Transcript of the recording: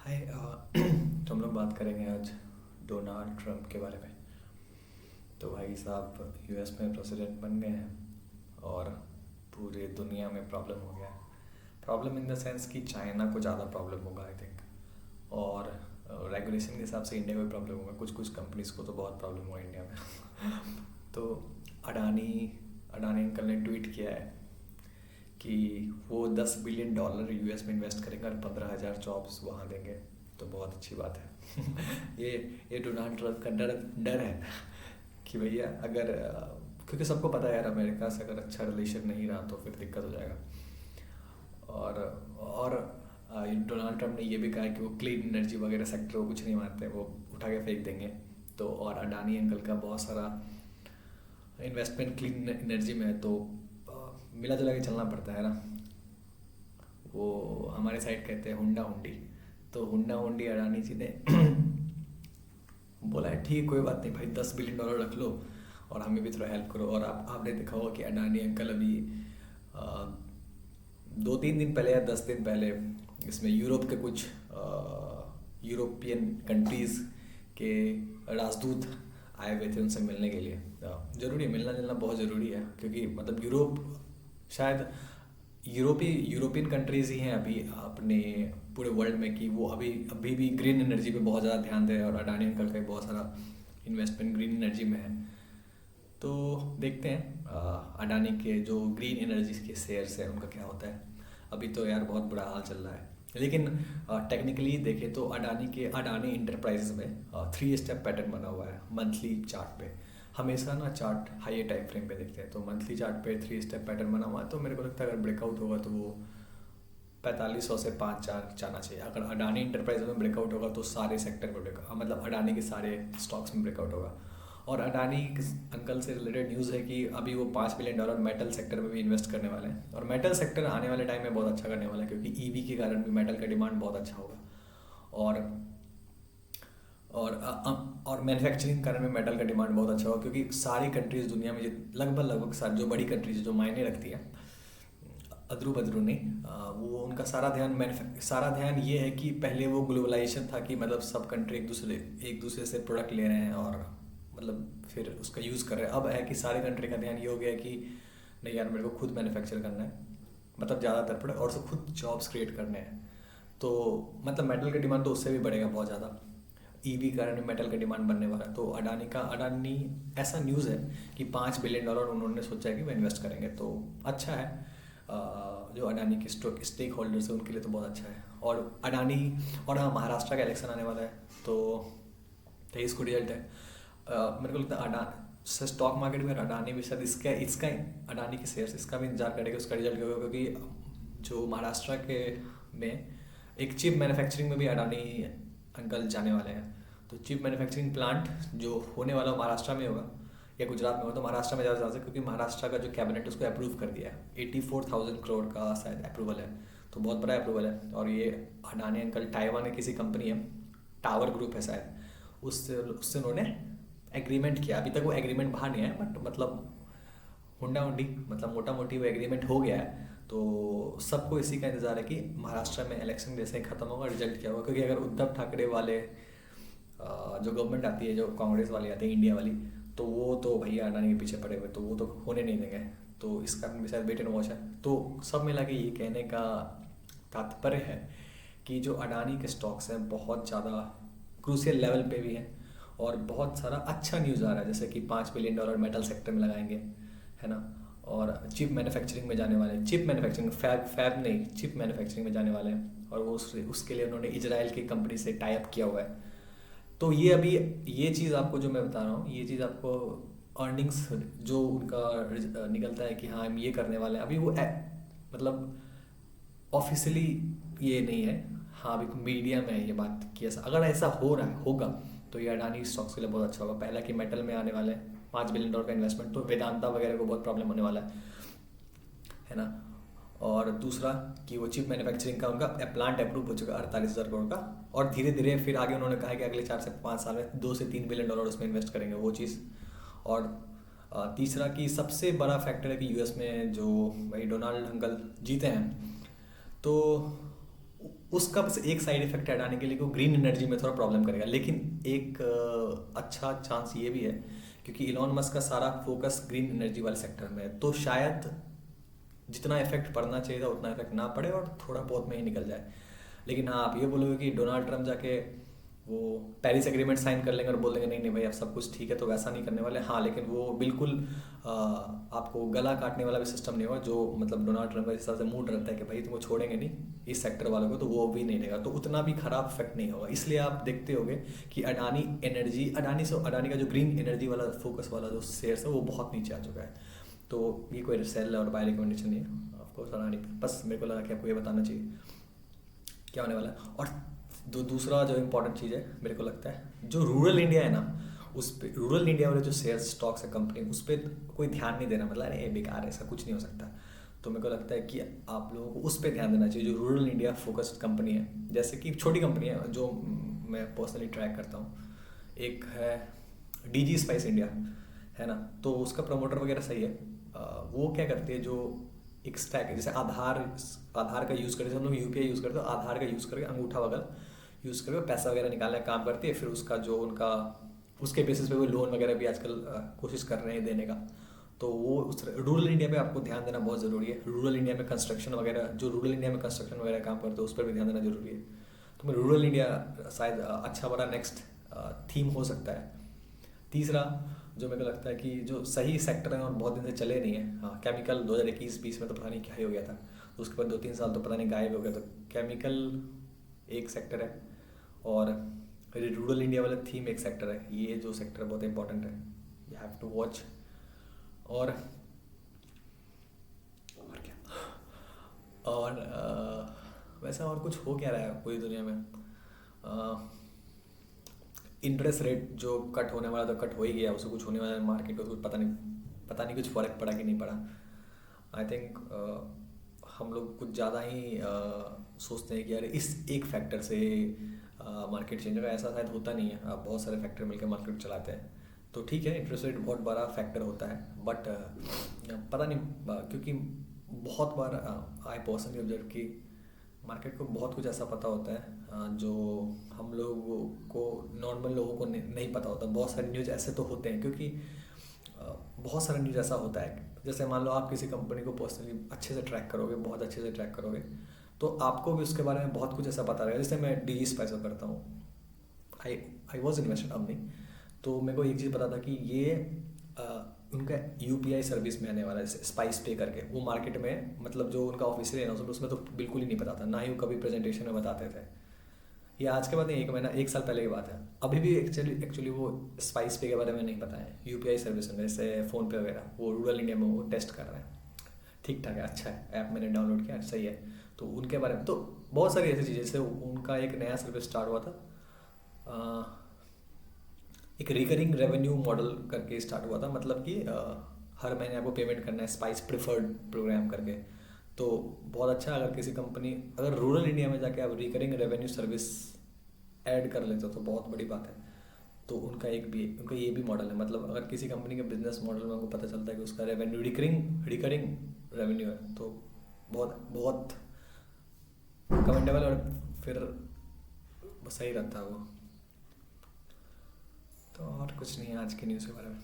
हाय तो हम लोग बात करेंगे आज डोनाल्ड ट्रंप के बारे में। तो भाई साहब यूएस में प्रेसिडेंट बन गए हैं और पूरे दुनिया में प्रॉब्लम हो गया है। प्रॉब्लम इन द सेंस कि चाइना को ज़्यादा प्रॉब्लम होगा आई थिंक, और रेगुलेशन के हिसाब से इंडिया को भी प्रॉब्लम होगा। कुछ कुछ कंपनीज को तो बहुत प्रॉब्लम हुआ इंडिया में। तो अडानी अडानी अंकल ने ट्वीट किया है कि वो $10 बिलियन यूएस में इन्वेस्ट करेंगे और 15,000 जॉब्स वहाँ देंगे। तो बहुत अच्छी बात है। ये ये डोनाल्ड ट्रंप का डर डर है कि भैया अगर क्योंकि सबको पता है यार, अमेरिका से अगर अच्छा रिलेशन नहीं रहा तो फिर दिक्कत हो जाएगा। और डोनाल्ड ट्रंप ने ये भी कहा है कि वो क्लीन एनर्जी वगैरह सेक्टर को कुछ नहीं मानते, वो उठा के फेंक देंगे। तो और अडानी अंकल का बहुत सारा इन्वेस्टमेंट क्लीन एनर्जी में है, तो मिला जुला के चलना पड़ता है ना। वो हमारे साइड कहते हैं हुंडा हुंडी। तो हुंडा हुंडी अडानी जी ने बोला है ठीक कोई बात नहीं भाई, $10 बिलियन रख लो और हमें भी थोड़ा हेल्प करो। और आपने देखा होगा कि अडानी अंकल अभी 2-3 दिन पहले या 10 दिन पहले इसमें यूरोप के कुछ यूरोपियन कंट्रीज़ के राजदूत आए हुए थे उनसे मिलने के लिए। ज़रूरी है, मिलना जुलना बहुत ज़रूरी है, क्योंकि मतलब यूरोप शायद यूरोपियन कंट्रीज़ ही हैं अभी अपने पूरे वर्ल्ड में कि वो अभी भी ग्रीन एनर्जी पे बहुत ज़्यादा ध्यान दे रहे हैं, और अडानी अंकल का बहुत सारा इन्वेस्टमेंट ग्रीन एनर्जी में है। तो देखते हैं अडानी के जो ग्रीन एनर्जी के शेयर्स हैं उनका क्या होता है। अभी तो यार बहुत बुरा हाल चल रहा है, लेकिन टेक्निकली देखें तो अडानी इंटरप्राइजेज में 3 स्टेप पैटर्न बना हुआ है मंथली चार्ट पे। हमेशा ना चार्ट हाई टाइम फ्रेम पे देखते हैं, तो मंथली चार्ट पे 3 स्टेप पैटर्न बना हुआ है। तो मेरे को लगता है अगर ब्रेकआउट होगा तो वो 4500 से 5,400 जाना चाहिए। अगर अडानी इंटरप्राइज में ब्रेकआउट होगा तो सारे सेक्टर में ब्रेकआउट, मतलब अडानी के सारे स्टॉक्स में ब्रेकआउट होगा। और अडानी अंकल से रिलेटेड न्यूज़ है कि अभी वो $5 बिलियन मेटल सेक्टर में भी इन्वेस्ट करने वाले हैं, और मेटल सेक्टर आने वाले टाइम में बहुत अच्छा करने वाला है, क्योंकि ईवी के कारण भी मेटल का डिमांड बहुत अच्छा होगा। और और मैन्युफैक्चरिंग कारण में मेटल का डिमांड बहुत अच्छा होगा, क्योंकि सारी कंट्रीज़ दुनिया में लगभग सारी जो बड़ी कंट्रीज जो मायने रखती हैं, अदरू बदरू नहीं, वो उनका सारा ध्यान ये है कि पहले वो ग्लोबलाइजेशन था कि मतलब सब कंट्री एक दूसरे से प्रोडक्ट ले रहे हैं और मतलब फिर उसका यूज़ कर रहे हैं। अब है कि सारे कंट्री का ध्यान ये हो गया है कि नहीं यार, मेरे को खुद मैन्युफैक्चर करना है, मतलब ज़्यादातर प्रोडक्ट, और उससे खुद जॉब्स क्रिएट करने हैं। तो मतलब मेटल का डिमांड तो उससे भी बढ़ेगा बहुत ज़्यादा। ईवी कारण में मेटल का डिमांड बनने वाला है। तो अडानी ऐसा न्यूज़ है कि $5 बिलियन उन्होंने सोचा है कि वो इन्वेस्ट करेंगे। तो अच्छा है, जो अडानी के स्टेक होल्डर्स हैं उनके लिए तो बहुत अच्छा है। और हाँ, महाराष्ट्र का इलेक्शन आने वाला है, तो 23 को रिजल्ट है। मेरे को लगता है स्टॉक मार्केट में अडानी भी शायद इसका अडानी के शेयर्स इसका भी इंतजार करेगा उसका रिजल्ट क्या होगा, क्योंकि जो महाराष्ट्र के में एक चिप मैन्युफैक्चरिंग में भी अडानी अंकल जाने वाले हैं। तो चिप मैन्युफैक्चरिंग प्लांट जो होने वाला महाराष्ट्र में होगा या गुजरात में होगा, तो महाराष्ट्र में ज़्यादा चांस है, क्योंकि महाराष्ट्र का जो कैबिनेट उसको अप्रूव कर दिया है। 84,000 करोड़ का शायद अप्रूवल है, तो बहुत बड़ा अप्रूवल है। और ये अडानी अंकल ताइवान की किसी कंपनी है, टावर ग्रुप है शायद, उससे उन्होंने एग्रीमेंट किया। अभी तक वो एग्रीमेंट बाहर नहीं आया, बट मतलब हुंडा हुंडी मतलब मोटा मोटी वो एग्रीमेंट हो गया है। तो सबको इसी का इंतज़ार है कि महाराष्ट्र में इलेक्शन जैसे ही ख़त्म होगा रिजल्ट क्या होगा, क्योंकि अगर उद्धव ठाकरे वाले जो गवर्नमेंट आती है, जो कांग्रेस वाली आती है इंडिया वाली, तो वो तो भैया अडानी के पीछे पड़े हुए, तो वो तो होने नहीं देंगे। तो इस कारण भी शायद वेट एंड वॉच है। तो सब मिला के ये कहने का तात्पर्य है कि जो अडानी के स्टॉक्स हैं बहुत ज़्यादा क्रूशियल लेवल पे भी हैं, और बहुत सारा अच्छा न्यूज़ आ रहा है, जैसे कि $5 बिलियन मेटल सेक्टर में लगाएंगे, है ना। और चिप मैन्युफैक्चरिंग में जाने वाले हैं, चिप मैन्युफैक्चरिंग फैब नहीं, चिप मैन्युफैक्चरिंग में जाने वाले हैं। और वो उसके लिए उन्होंने इजराइल की कंपनी से टाई अप किया हुआ है। तो ये अभी ये चीज़ आपको जो मैं बता रहा हूँ, ये चीज़ आपको अर्निंग्स जो उनका निकलता है कि हाँ हम ये करने वाले हैं, अभी वो मतलब ऑफिशियली ये नहीं है। हाँ, अभी मीडिया में ये बात कि ऐसा अगर ऐसा हो रहा है होगा तो ये अडानी स्टॉक्स के लिए बहुत अच्छा होगा। पहला कि मेटल में आने वाले हैं $5 बिलियन का इन्वेस्टमेंट, तो वेदांता वगैरह को बहुत प्रॉब्लम होने वाला है ना। और दूसरा कि वो चिप मैन्युफैक्चरिंग का उनका प्लांट अप्रूव हो चुका है 48,000 करोड़ का, और धीरे धीरे फिर आगे उन्होंने कहा है कि अगले 4 से 5 साल में $2 से $3 बिलियन उसमें इन्वेस्ट करेंगे, वो चीज़। और तीसरा कि सबसे बड़ा फैक्टर है कि यूएस में जो भाई डोनाल्ड अंकल जीते हैं, तो उसका बस एक साइड इफेक्ट हटाने के लिए वो ग्रीन एनर्जी में थोड़ा प्रॉब्लम करेगा, लेकिन एक अच्छा चांस ये भी है क्योंकि इलॉन मस्क का सारा फोकस ग्रीन एनर्जी वाले सेक्टर में है, तो शायद जितना इफेक्ट पड़ना चाहिए था उतना इफेक्ट ना पड़े और थोड़ा बहुत में ही निकल जाए। लेकिन हाँ, आप ये बोलोगे कि डोनाल्ड ट्रम्प जाके वो पेरिस एग्रीमेंट साइन कर लेंगे और बोल देंगे नहीं नहीं भाई अब सब कुछ ठीक है, तो वैसा नहीं करने वाले। हाँ, लेकिन वो बिल्कुल आपको गला काटने वाला भी सिस्टम नहीं होगा, जो मतलब डोनाल्ड ट्रम्प का जिस हिसाब से मूड रहता है कि भाई तुमको छोड़ेंगे नहीं इस सेक्टर वालों को, तो वो भी नहीं देगा, तो उतना भी खराब इफेक्ट नहीं होगा। इसलिए आप देखते होगे कि अडानी का जो ग्रीन एनर्जी वाला फोकस वाला जो शेयर्स है वो बहुत नीचे आ चुका है। तो ये कोई सेल और बाय रिकमेंडेशन नहीं है ऑफकोर्स अडानी, बस मेरे को लगा कि आपको ये बताना चाहिए क्या होने वाला है। और दूसरा जो इम्पोर्टेंट चीज़ है मेरे को लगता है, जो रूरल इंडिया है ना, उस पर रूरल इंडिया वाले जो शेयर स्टॉक्स है कंपनी, उस पर कोई ध्यान नहीं देना, मतलब अरे बेकार है, ऐसा कुछ नहीं हो सकता। तो मेरे को लगता है कि आप लोगों को उस पर ध्यान देना चाहिए, जो रूरल इंडिया फोकस्ड कंपनी है, जैसे कि छोटी कंपनी है जो मैं पर्सनली ट्रैक करता हूँ। एक है DG स्पाइस इंडिया, है ना, तो उसका प्रमोटर वगैरह सही है। वो क्या करती है, जो एक स्टैक है, जैसे आधार का यूज़ करते हैं, हम लोग UPI यूज़ करते हैं, आधार का यूज़ करके अंगूठा वगैरह यूज़ करके पैसा वगैरह निकालने का काम करती है। फिर उसका जो उनका उसके बेसिस पे वो लोन वगैरह भी आजकल कोशिश कर रहे हैं देने का। तो वो उस रूरल इंडिया पे आपको ध्यान देना बहुत ज़रूरी है। रूरल इंडिया में कंस्ट्रक्शन वगैरह काम करते हैं उस पर भी ध्यान देना ज़रूरी है। तो मैं रूरल इंडिया शायद अच्छा बड़ा नेक्स्ट थीम हो सकता है। तीसरा जो मेरे को लगता है कि जो सही सेक्टर है और बहुत दिन से चले नहीं है, हाँ, केमिकल 2021-20 में तो पता नहीं क्या ही हो गया था, तो उसके बाद 2-3 साल तो पता नहीं गायब हो गया। तो केमिकल एक सेक्टर है और रूरल इंडिया वाला थीम एक सेक्टर है। ये जो सेक्टर बहुत इंपॉर्टेंट है, यू हैव टू वॉच। और क्या, और वैसा और कुछ हो क्या रहा है पूरी दुनिया में। इंटरेस्ट रेट जो कट होने वाला तो कट हो ही गया, उससे कुछ होने वाला है मार्केट को कुछ पता नहीं कुछ फ़र्क पड़ा कि नहीं पड़ा। आई थिंक हम लोग कुछ ज़्यादा ही सोचते हैं कि यार इस एक फैक्टर से मार्केट चेंज होगा, ऐसा शायद होता नहीं है। आप बहुत सारे फैक्टर मिलकर मार्केट चलाते हैं, तो ठीक है इंटरेस्ट रेट बहुत बड़ा फैक्टर होता है, बट पता नहीं क्योंकि बहुत बार आई पर्सनली ऑब्जर्व कि मार्केट को बहुत कुछ ऐसा पता होता है जो हम लोगों को, नॉर्मल लोगों को नहीं पता होता। बहुत सारे न्यूज़ ऐसे तो होते हैं, क्योंकि बहुत सारा न्यूज़ ऐसा होता है, जैसे मान लो आप किसी कंपनी को पर्सनली अच्छे से ट्रैक करोगे, बहुत अच्छे से ट्रैक करोगे, तो आपको भी उसके बारे में बहुत कुछ ऐसा पता रहेगा। जैसे मैं DG स्पाइस करता हूँ, आई वॉज इन्वेस्टेड अब नहीं, तो मेरे को एक चीज़ पता था कि ये उनका UPI सर्विस में आने वाला है, स्पाइस पे करके। वो मार्केट में मतलब जो उनका ऑफिशियल अनाउंसमेंट उसमें तो बिल्कुल ही नहीं पता था, ना ही वो कभी प्रेजेंटेशन में बताते थे। ये आज के बाद नहीं, एक साल पहले की बात है। अभी भी एक्चुअली वो स्पाइस पे के बारे में नहीं पता है। UPI सर्विस में जैसे फ़ोनपे वगैरह वो रूरल इंडिया में वो टेस्ट कर रहे हैं, ठीक ठाक है, अच्छा है, ऐप मैंने डाउनलोड किया, सही है। तो उनके बारे में तो बहुत सारी ऐसी चीज़ें, जैसे उनका एक नया सर्विस स्टार्ट हुआ था, एक रिकरिंग रेवेन्यू मॉडल करके स्टार्ट हुआ था, मतलब कि हर महीने आपको पेमेंट करना है, स्पाइस प्रिफर्ड प्रोग्राम करके। तो बहुत अच्छा, अगर किसी कंपनी अगर रूरल इंडिया में जाके आप रिकरिंग रेवेन्यू सर्विस ऐड कर लेते हो तो बहुत बड़ी बात है। तो उनका ये भी मॉडल है, मतलब अगर किसी कंपनी के बिजनेस मॉडल में आपको पता चलता है कि उसका रेवेन्यू रिकरिंग रेवेन्यू है, तो बहुत बहुत कमेंडेबल और फिर सही रहता है वो। तो और कुछ नहीं है आज के न्यूज़ के बारे में।